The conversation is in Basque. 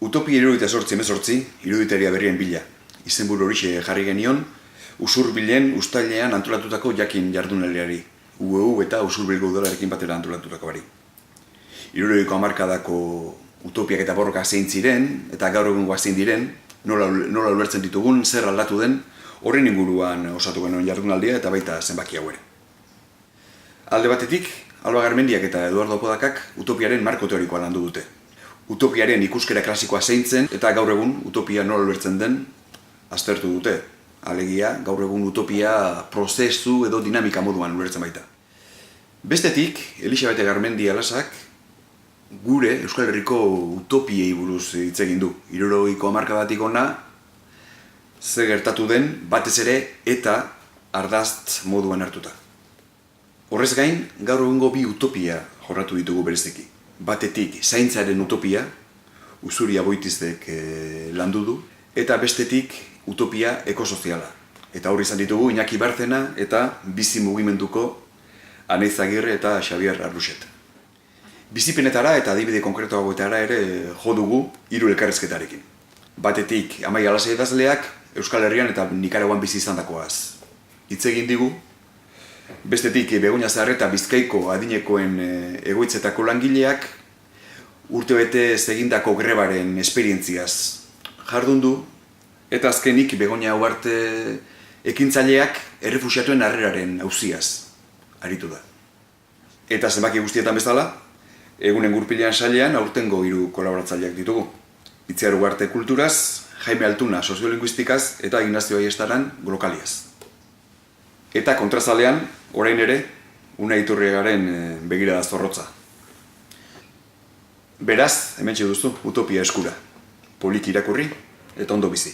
Utopia 1918, iruditeria berrien bila. Izenburu horixe jarri genion, Usurbilen uztailean antolatutako jakin jardunaldiari. UEU eta Usurbilgo udalarekin batera antolatutako bari. 70ko hamarkadako utopiak eta borroka zein ziren, eta gaur egun zein diren, nola ulertzen ditugun, zer aldatu den, horren inguruan osatu genuen jardunaldia eta baita zenbaki hau ere. Alde batetik, Alba Garmendiak eta Eduardo Podakak utopiaren marko teorikoa landu dute. Utopiaren ikuskera klasikoa zeintzen eta gaur egun utopia nola ulertzen den aztertu dute. Alegia, gaur egun utopia prozesu edo dinamika moduan ulertzen baita. Bestetik, Elisabete Garmendia Lasak gure Euskal Herriko utopiei buruz hitz egin du. 70ko hamarkadatik hona ze gertatu den batez ere eta ardazt moduan hartuta. Horrez gain, gaur egungo bi utopia jorratu ditugu bereziki. Batetik, zaintzaren utopia, Usuria Boitizdek landu du, eta bestetik, utopia ekosoziala. Eta hori izan ditugu Iñaki Barzena eta bizi mugimenduko Anaiz Agirre eta Xabier Arruxet. Bizipenetara eta adibide konkretuagoetara ere jo dugu 3 elkarrizketarekin. Batetik, Amaia Lasai idazleak Euskal Herrian eta Nikaraguan bizi izandakoaz hitz egin digu. Bestetik, Begoña Zaharreta Bizkaiko adinekoen egoitzetako langileak urtebete egindako grebaren esperientziaz jardun du, eta azkenik Begoña Uharte ekintzaileak errefuxiatuen harreraren auziaz aritu da. Eta zenbaki guztietan bezala, egunen gurpilean sailean aurtengo 3 kolaboratzaileak ditugu. Itziar Ugarte kulturaz, Jaime Altuna soziolinguistikaz eta Ignacio Aiestaran glokaliaz. Eta kontrazalean, orain ere, Unai Iturriagaren begirada zorrotza. Beraz, hementxe duzu, utopia eskura. Poliki irakurri eta ondo bizi.